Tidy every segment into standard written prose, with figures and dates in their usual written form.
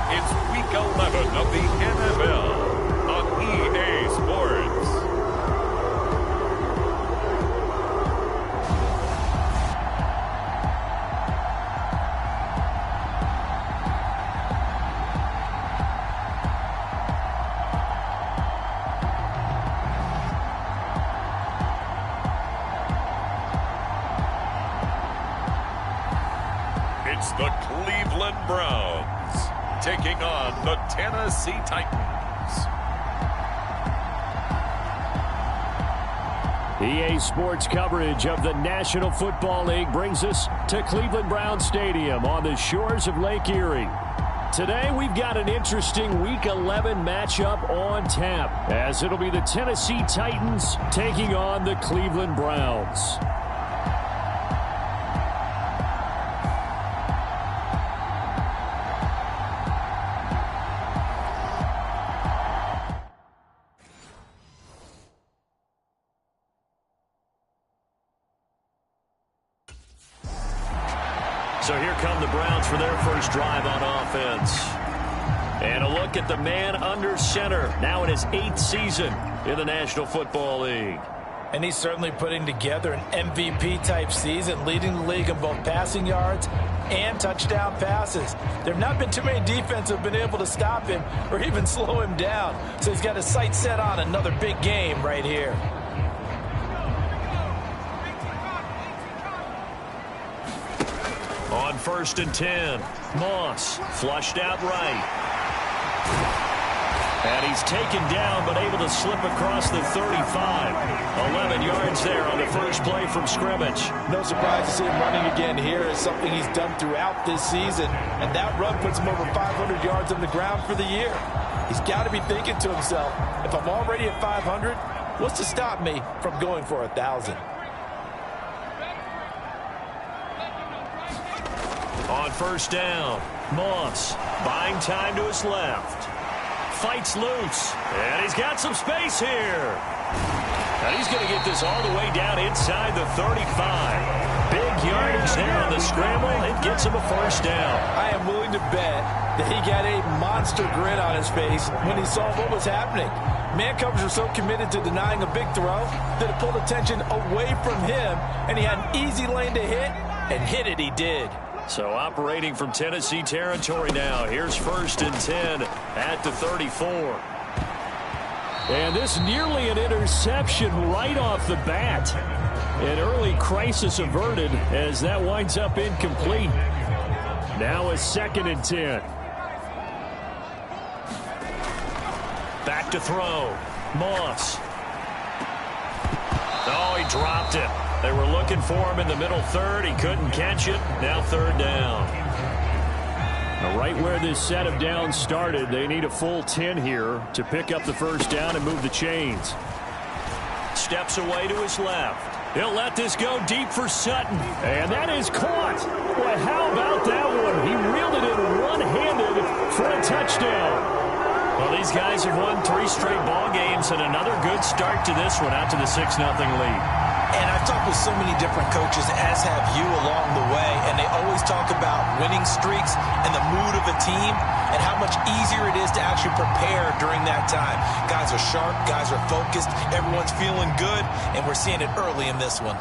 It's Week 11 of the NFL on EA Sports. It's the Cleveland Browns taking on the Tennessee Titans. EA Sports coverage of the National Football League brings us to Cleveland Browns Stadium on the shores of Lake Erie. Today we've got an interesting Week 11 matchup on tap, as it'll be the Tennessee Titans taking on the Cleveland Browns. So here come the Browns for their first drive on offense. And a look at the man under center, now in his 8th season in the National Football League. And he's certainly putting together an MVP-type season, leading the league in both passing yards and touchdown passes. There have not been too many defenses that have been able to stop him or even slow him down. So he's got his sights set on another big game right here. On 1st and 10, Moss flushed out right. And he's taken down but able to slip across the 35. 11 yards there on the first play from scrimmage. No surprise to see him running again here. It's something he's done throughout this season. And that run puts him over 500 yards on the ground for the year. He's got to be thinking to himself, if I'm already at 500, what's to stop me from going for 1,000? On 1st down, Moss buying time to his left. Fights loose, and he's got some space here. And he's going to get this all the way down inside the 35. Big yardage there on the scramble. It gets him a 1st down. I am willing to bet that he got a monster grin on his face when he saw what was happening. Man coverage were so committed to denying a big throw that it pulled attention away from him, and he had an easy lane to hit, and hit it he did. So operating from Tennessee territory now. Here's 1st and 10 at the 34. And this nearly an interception right off the bat. An early crisis averted as that winds up incomplete. Now a 2nd and 10. Back to throw. Moss. Oh, he dropped it. They were looking for him in the middle third. He couldn't catch it. Now 3rd down. Now right where this set of downs started, they need a full 10 here to pick up the 1st down and move the chains. Steps away to his left. He'll let this go deep for Sutton. And that is caught. Boy, how about that one? He reeled it in one-handed for a touchdown. Well, these guys have won 3 straight ball games and another good start to this one out to the 6-0 lead. And I've talked with so many different coaches, as have you along the way, and they always talk about winning streaks and the mood of a team and how much easier it is to actually prepare during that time. Guys are sharp, guys are focused, everyone's feeling good, and we're seeing it early in this one.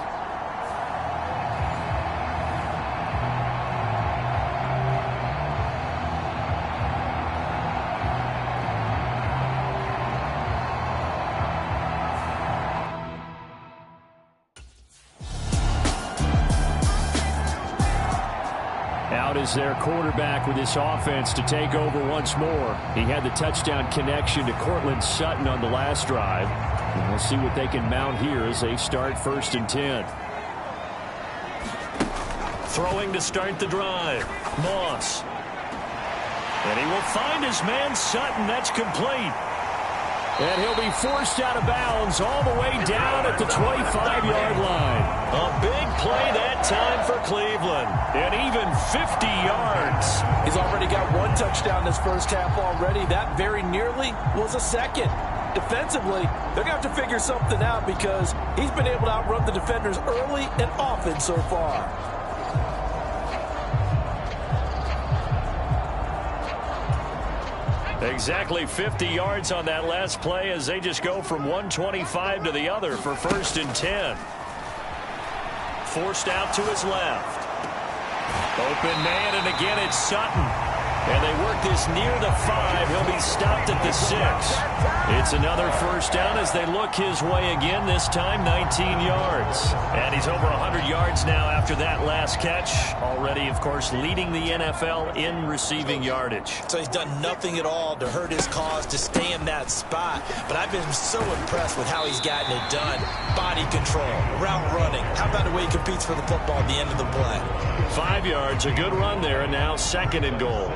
Out is their quarterback with this offense to take over once more. He had the touchdown connection to Cortland Sutton on the last drive. And we'll see what they can mount here as they start 1st and 10. Throwing to start the drive. Moss. And he will find his man Sutton. That's complete. And he'll be forced out of bounds all the way down at the 25-yard line. A big play that time for Cleveland. And even 50 yards. He's already got 1 touchdown this first half already. That very nearly was a 2nd. Defensively, they're going to have to figure something out because he's been able to outrun the defenders early and often so far. Exactly 50 yards on that last play as they just go from 125 to the other for 1st and 10. Forced out to his left. Open man, and again it's Sutton. And they work this near the 5. He'll be stopped at the 6. It's another 1st down as they look his way again, this time 19 yards. And he's over 100 yards now after that last catch. Already, of course, leading the NFL in receiving yardage. So he's done nothing at all to hurt his cause, to stay in that spot. But I've been so impressed with how he's gotten it done. Body control, route running. How about the way he competes for the football at the end of the play? 5 yards, a good run there, and now 2nd and goal.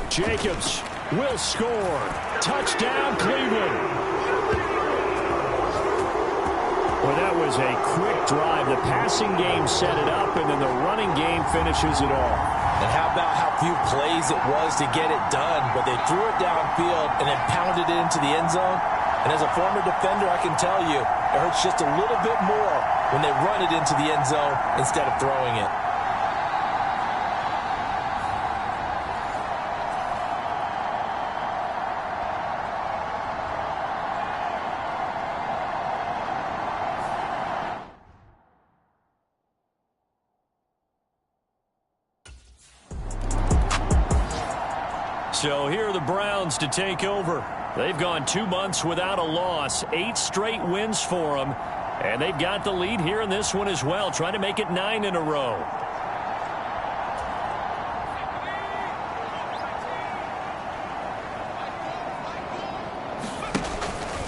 Jacobs will score. Touchdown, Cleveland. Well, that was a quick drive. The passing game set it up, and then the running game finishes it all. And how about how few plays it was to get it done, but they threw it downfield and then pounded it into the end zone. And as a former defender, I can tell you, it hurts just a little bit more when they run it into the end zone instead of throwing it. So here are the Browns to take over. They've gone 2 months without a loss, 8 straight wins for them, and they've got the lead here in this one as well, trying to make it 9 in a row.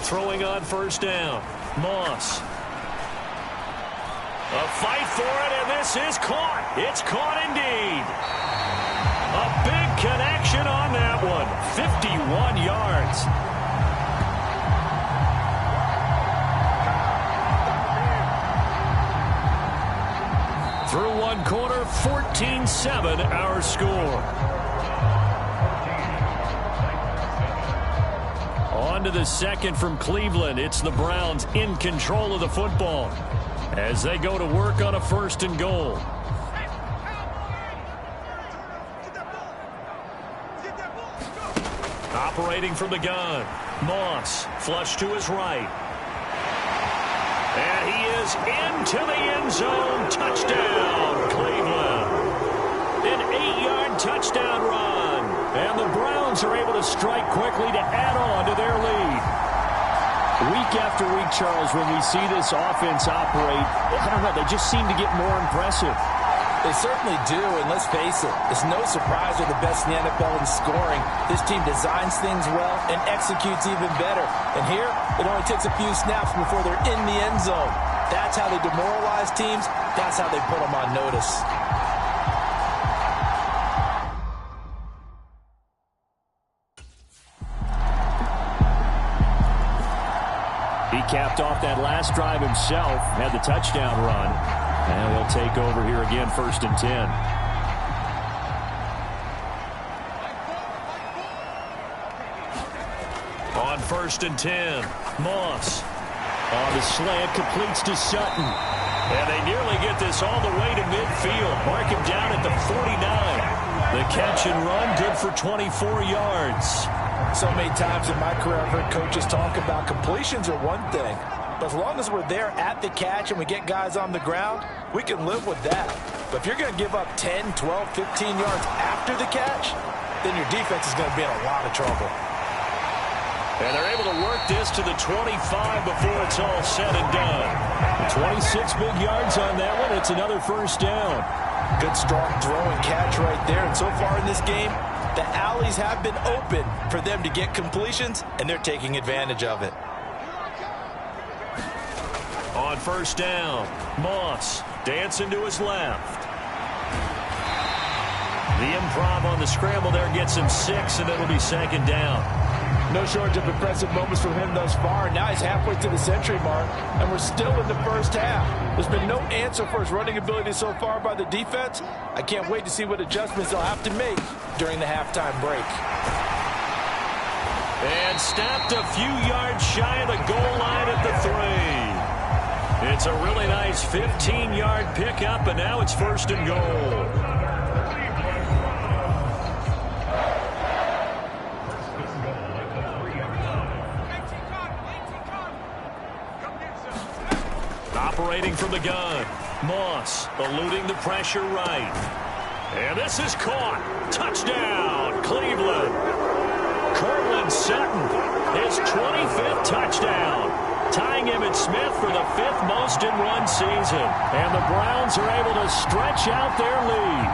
Throwing on 1st down, Moss. A fight for it, and this is caught. It's caught indeed. A big connection on that one. 51 yards. Through one quarter, 14-7 our score. On to the 2nd from Cleveland. It's the Browns in control of the football as they go to work on a 1st and goal. Operating from the gun. Moss, flush to his right. And he is into the end zone. Touchdown, Cleveland. An 8-yard touchdown run. And the Browns are able to strike quickly to add on to their lead. Week after week, Charles, when we see this offense operate, I don't know, they just seem to get more impressive. They certainly do, and let's face it, it's no surprise they're the best in the NFL in scoring. This team designs things well and executes even better. And here, it only takes a few snaps before they're in the end zone. That's how they demoralize teams. That's how they put them on notice. He capped off that last drive himself, had the touchdown run. And they'll take over here again, 1st and 10. On 1st and 10, Moss. On the slant, completes to Sutton. And they nearly get this all the way to midfield. Mark him down at the 49. The catch and run, good for 24 yards. So many times in my career, I've heard coaches talk about completions are one thing. But as long as we're there at the catch and we get guys on the ground, we can live with that. But if you're going to give up 10, 12, 15 yards after the catch, then your defense is going to be in a lot of trouble. And they're able to work this to the 25 before it's all said and done. 26 big yards on that one. It's another 1st down. Good strong throw and catch right there. And so far in this game, the alleys have been open for them to get completions, and they're taking advantage of it. On 1st down, Moss dancing to his left. The improv on the scramble there gets him 6, and it'll be 2nd down. No shortage of impressive moments from him thus far. Now he's halfway to the century mark, and we're still in the 1st half. There's been no answer for his running ability so far by the defense. I can't wait to see what adjustments they'll have to make during the halftime break. And stopped a few yards shy of the goal line at the 3. It's a really nice 15-yard pickup, and now it's 1st and goal. Operating from the gun. Moss eluding the pressure right. And this is caught. Touchdown, Cleveland. Cortland Sutton, his 25th touchdown. Tying Emmitt Smith for the 5th most in one season. And the Browns are able to stretch out their lead.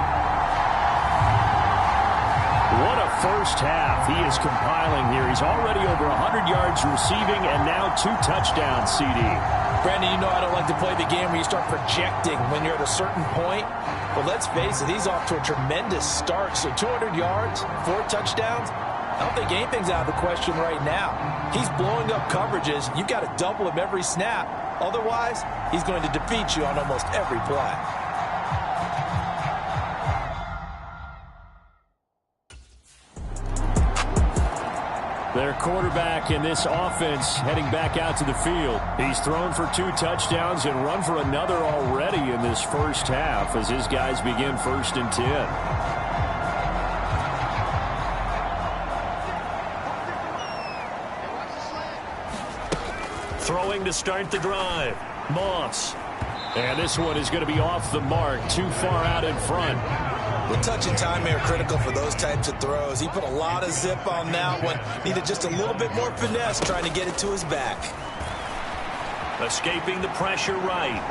What a first half he is compiling here. He's already over 100 yards receiving and now 2 touchdowns, CD. Brandon, you know I don't like to play the game where you start projecting when you're at a certain point. But let's face it, he's off to a tremendous start. So 200 yards, 4 touchdowns. I don't think anything's out of the question right now. He's blowing up coverages. You've got to double him every snap. Otherwise, he's going to defeat you on almost every play. Their quarterback in this offense heading back out to the field. He's thrown for 2 touchdowns and run for another already in this first half as his guys begin 1st and 10. Throwing to start the drive. Moss. And this one is going to be off the mark, too far out in front. The touch and time are critical for those types of throws. He put a lot of zip on that one. Needed just a little bit more finesse trying to get it to his back. Escaping the pressure right.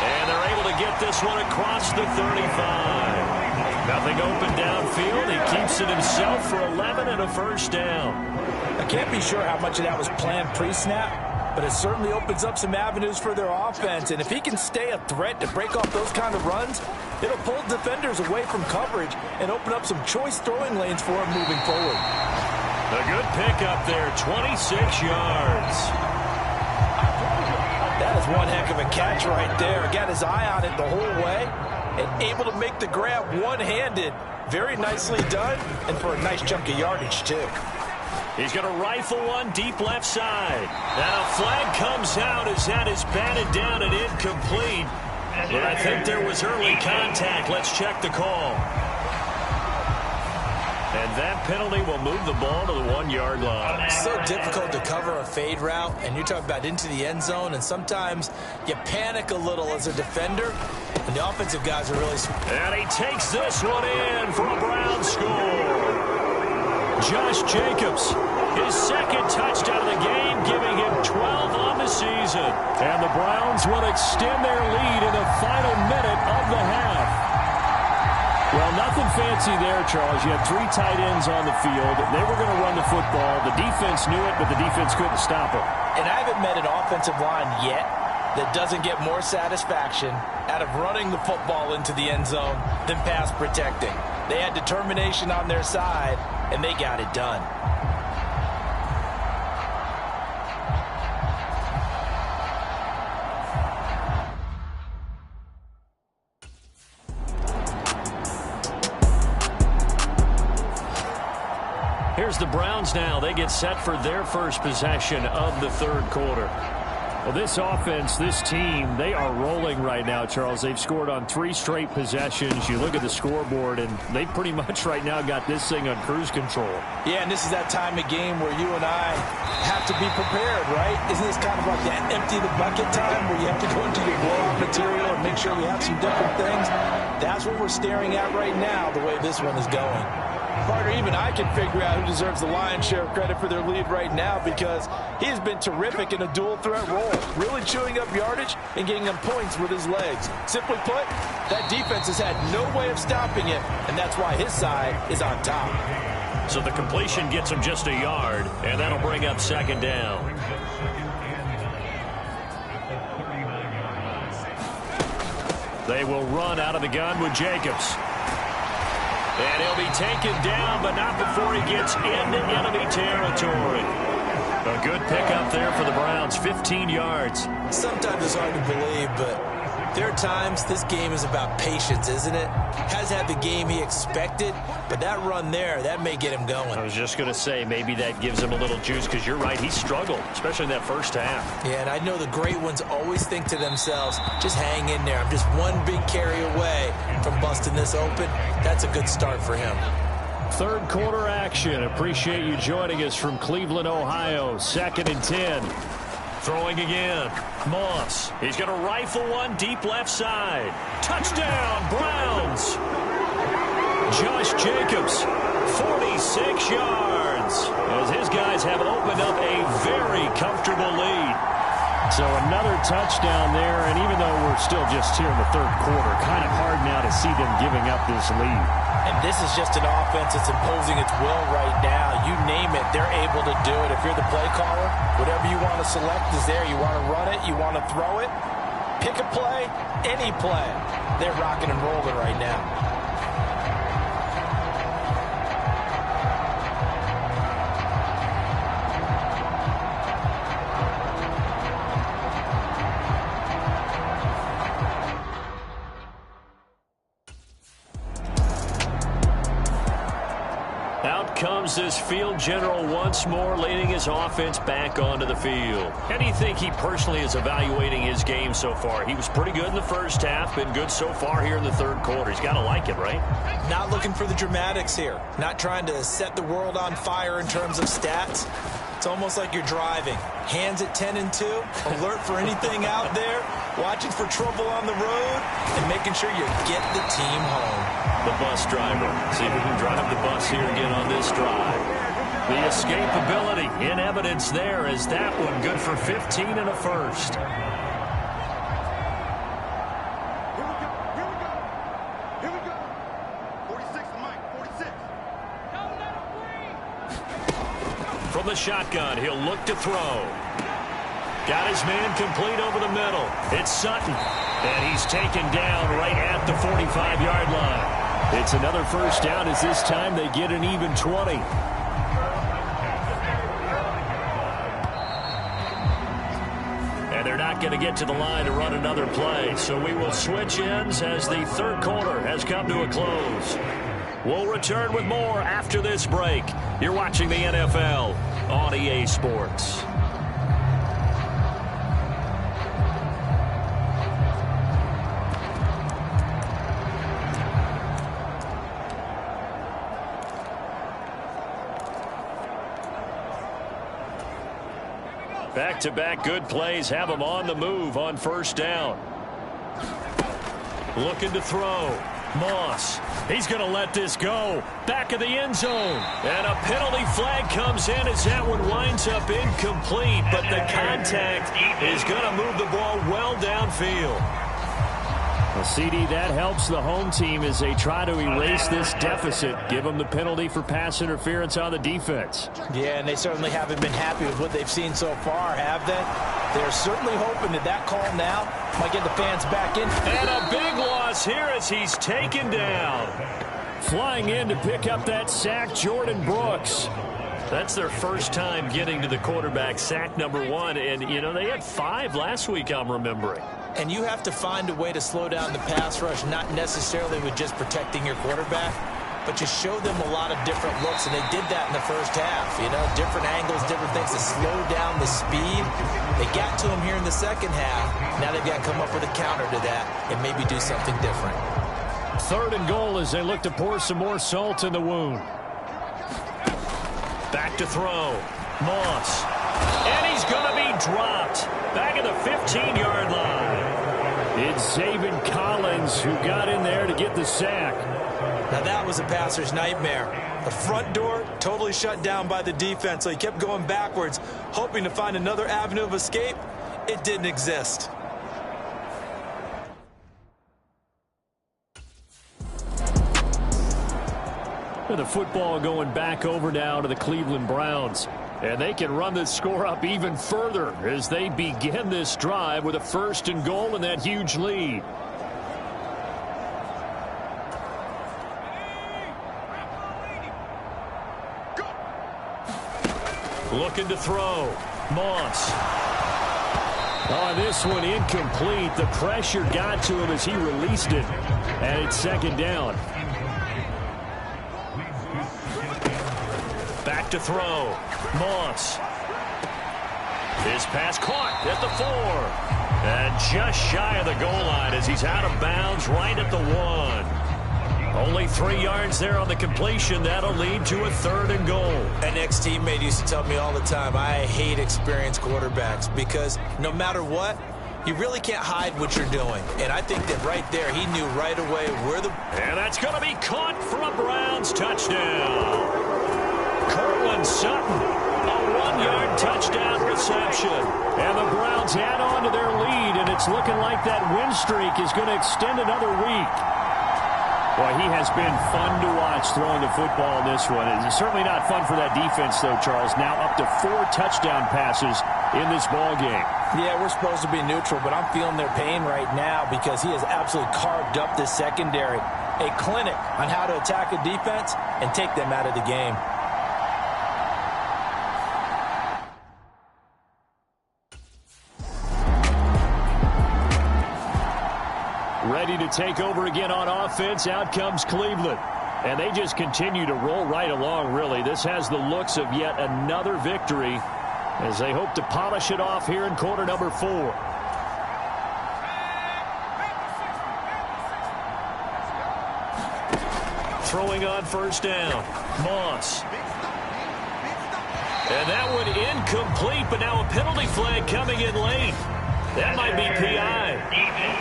And they're able to get this one across the 35. Nothing open downfield. He keeps it himself for 11 and a first down. I can't be sure how much of that was planned pre-snap, but it certainly opens up some avenues for their offense. And if he can stay a threat to break off those kind of runs, it'll pull defenders away from coverage and open up some choice throwing lanes for him moving forward. A good pickup there, 26 yards. That is one heck of a catch right there. Got his eye on it the whole way and able to make the grab one-handed. Very nicely done, and for a nice chunk of yardage, too. He's going to rifle one deep left side. And a flag comes out as that is batted down and incomplete. But I think there was early contact. Let's check the call. And that penalty will move the ball to the 1-yard line. It's so difficult to cover a fade route, and you're talking about into the end zone, and sometimes you panic a little as a defender, and the offensive guys are really... And he takes this one in for a Brown score. Josh Jacobs, his 2nd touchdown of the game, giving him 12 on the season. And the Browns will extend their lead in the final minute of the half. Well, nothing fancy there, Charles. You had 3 tight ends on the field. They were going to run the football. The defense knew it, but the defense couldn't stop it. And I haven't met an offensive line yet that doesn't get more satisfaction out of running the football into the end zone than pass protecting. They had determination on their side, and they got it done. Here's the Browns now. They get set for their first possession of the 3rd quarter. Well, this offense, this team, they are rolling right now, Charles. They've scored on 3 straight possessions. You look at the scoreboard, and they pretty much right now got this thing on cruise control. Yeah, and this is that time of game where you and I have to be prepared, right? Isn't this kind of like that empty the bucket time where you have to go into your blowout material and make sure you have some different things? That's what we're staring at right now, the way this one is going. Partner, even I can figure out who deserves the lion's share of credit for their lead right now because he has been terrific in a dual threat role, really chewing up yardage and getting them points with his legs. Simply put, that defense has had no way of stopping it, and that's why his side is on top. So the completion gets him just a yard, and that'll bring up 2nd down. They will run out of the gun with Jacobs. And he'll be taken down, but not before he gets into enemy territory. A good pickup there for the Browns, 15 yards. Sometimes it's hard to believe, but there are times this game is about patience, isn't it? Has had the game he expected, but that run there, that may get him going. I was just going to say, maybe that gives him a little juice, because you're right, he struggled, especially in that first half. Yeah, and I know the great ones always think to themselves, just hang in there. I'm just one big carry away from busting this open. That's a good start for him. 3rd quarter action. Appreciate you joining us from Cleveland, Ohio. 2nd and 10. Throwing again. Moss. He's going to rifle one deep left side. Touchdown, Browns. Josh Jacobs, 46 yards, as his guys have opened up a very comfortable lead. So another touchdown there, and even though we're still just here in the third quarter, kind of hard now to see them giving up this lead. And this is just an offense that's imposing its will right now. You name it, they're able to do it. If you're the play caller, whatever you want to select is there. You want to run it, you want to throw it, pick a play, any play. They're rocking and rolling right now. Comes this field general once more, leading his offense back onto the field. How do you think he personally is evaluating his game so far? He was pretty good in the first half, been good so far here in the third quarter. He's got to like it, right? Not looking for the dramatics here. Not trying to set the world on fire in terms of stats. It's almost like you're driving. Hands at 10 and 2, alert for anything out there, watching for trouble on the road, and making sure you get the team home. The bus driver. See if we can drive the bus here again on this drive. The escapability in evidence there, as that one good for 15 and a first. Here we go. 46 to Mike, 46. From the shotgun, he'll look to throw. Got his man complete over the middle. It's Sutton. And he's taken down right at the 45-yard line. It's another first down, as this time they get an even 20. And they're not going to get to the line to run another play. So we will switch ends as the third quarter has come to a close. We'll return with more after this break. You're watching the NFL on EA Sports. Back-to-back good plays have them on the move on first down. Looking to throw. Moss. He's going to let this go. Back of the end zone. And a penalty flag comes in as that one winds up incomplete. But the contact is going to move the ball well downfield. Well, CD, that helps the home team as they try to erase this deficit. Give them the penalty for pass interference on the defense. Yeah, and they certainly haven't been happy with what they've seen so far, have they? They're certainly hoping that that call now might get the fans back in. And a big loss here as he's taken down. Flying in to pick up that sack, Jordan Brooks. That's their first time getting to the quarterback, sack number 1. And, you know, they had 5 last week, I'm remembering. And you have to find a way to slow down the pass rush, not necessarily with just protecting your quarterback, but just show them a lot of different looks, and they did that in the first half. You know, different angles, different things to slow down the speed. They got to him here in the second half. Now they've got to come up with a counter to that and maybe do something different. Third and goal as they look to pour some more salt in the wound. Back to throw. Moss. And he's going to be dropped. Back at the 15-yard line. It's Zaven Collins who got in there to get the sack. Now that was a passer's nightmare. The front door totally shut down by the defense, so he kept going backwards, hoping to find another avenue of escape. It didn't exist. With the football going back over now to the Cleveland Browns. And they can run this score up even further as they begin this drive with a first and goal and that huge lead. Looking to throw. Moss. Oh, this one incomplete. The pressure got to him as he released it. And it's second down. Back to throw. Moss. His pass caught at the 4. And just shy of the goal line as he's out of bounds right at the 1. Only 3 yards there on the completion. That'll lead to a 3rd and goal. An ex-teammate used to tell me all the time, I hate experienced quarterbacks because no matter what, you really can't hide what you're doing. And I think that right there, he knew right away where the... And that's going to be caught for a Browns touchdown. Cortland Sutton, a 1-yard touchdown reception. And the Browns add on to their lead, and it's looking like that win streak is going to extend another week. Boy, he has been fun to watch throwing the football in this one. It's certainly not fun for that defense, though, Charles. Now up to 4 touchdown passes in this ball game. Yeah, we're supposed to be neutral, but I'm feeling their pain right now because he has absolutely carved up the secondary. A clinic on how to attack a defense and take them out of the game. Ready to take over again on offense. Out comes Cleveland. And they just continue to roll right along, really. This has the looks of yet another victory as they hope to polish it off here in quarter number 4. Throwing on first down. Moss. And that one incomplete, but now a penalty flag coming in late. That might be PI.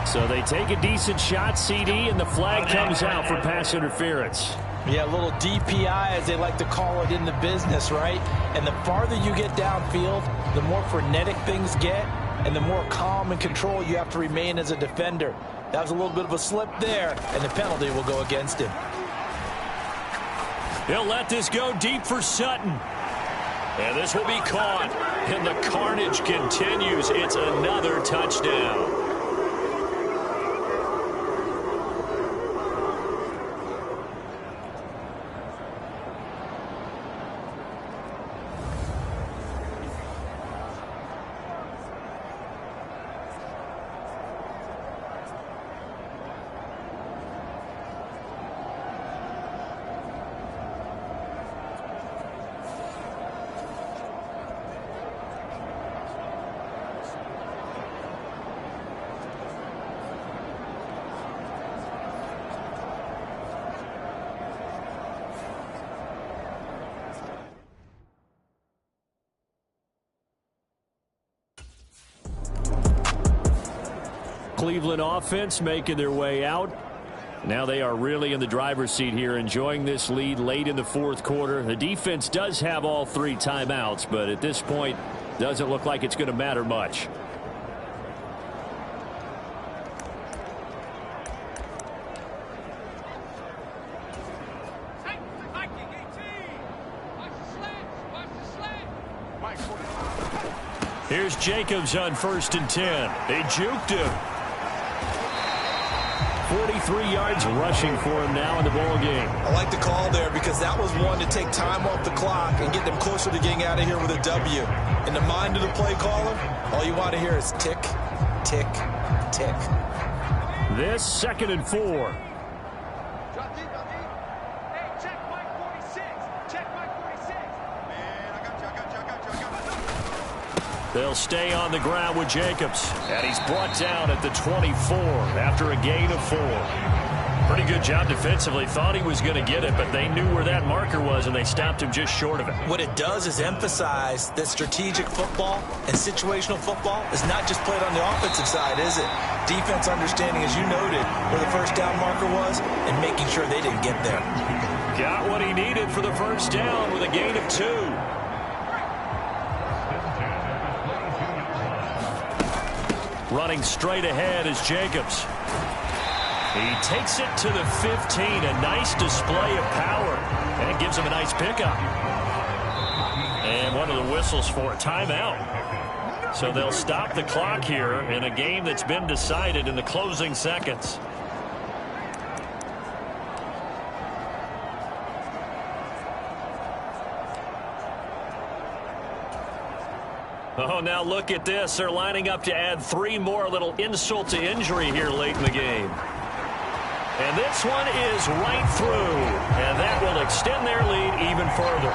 So they take a decent shot, CD, and the flag comes out for pass interference. Yeah, a little DPI, as they like to call it in the business, right? And the farther you get downfield, the more frenetic things get, and the more calm and control you have to remain as a defender. That was a little bit of a slip there, and the penalty will go against him. He'll let this go deep for Sutton. And this will be caught. And the carnage continues. It's another touchdown. Cleveland offense making their way out. Now they are really in the driver's seat here, enjoying this lead late in the 4th quarter. The defense does have all 3 timeouts, but at this point, doesn't look like it's going to matter much. Here's Jacobs on 1st and 10. They juked him. 43 yards rushing for him now in the ball game. I like the call there because that was one to take time off the clock and get them closer to getting out of here with a W. In the mind of the play caller, all you want to hear is tick, tick, tick. This 2nd and 4. They'll stay on the ground with Jacobs. And he's brought down at the 24 after a gain of 4. Pretty good job defensively. Thought he was going to get it, but they knew where that marker was, and they stopped him just short of it. What it does is emphasize that strategic football and situational football is not just played on the offensive side, is it? Defense understanding, as you noted, where the first down marker was and making sure they didn't get there. Got what he needed for the first down with a gain of 2. Running straight ahead is Jacobs. He takes it to the 15. A nice display of power. And it gives him a nice pickup. And one of the whistles for a timeout. So they'll stop the clock here in a game that's been decided in the closing seconds. Oh, now look at this. They're lining up to add 3 more, little insult to injury here late in the game. And this one is right through. And that will extend their lead even further.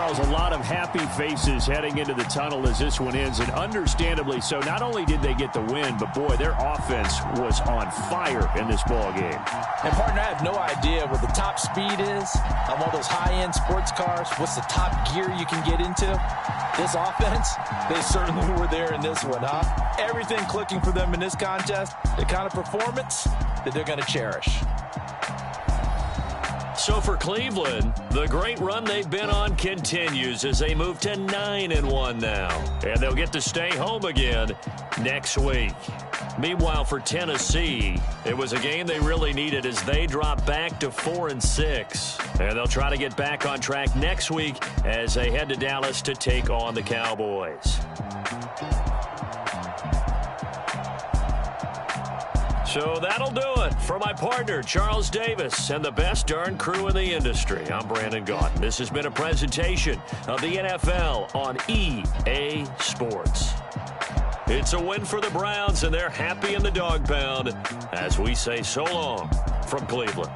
Charles, a lot of happy faces heading into the tunnel as this one ends, and understandably so. Not only did they get the win, but, boy, their offense was on fire in this ball game. And, partner, I have no idea what the top speed is on one of those high-end sports cars. What's the top gear you can get into? This offense, they certainly were there in this one, huh? Everything clicking for them in this contest, the kind of performance that they're going to cherish. So for Cleveland, the great run they've been on continues as they move to 9-1 now. And they'll get to stay home again next week. Meanwhile, for Tennessee, it was a game they really needed as they drop back to 4-6. And they'll try to get back on track next week as they head to Dallas to take on the Cowboys. So that'll do it for my partner, Charles Davis, and the best darn crew in the industry. I'm Brandon Gaudin. This has been a presentation of the NFL on EA Sports. It's a win for the Browns, and they're happy in the dog pound as we say so long from Cleveland.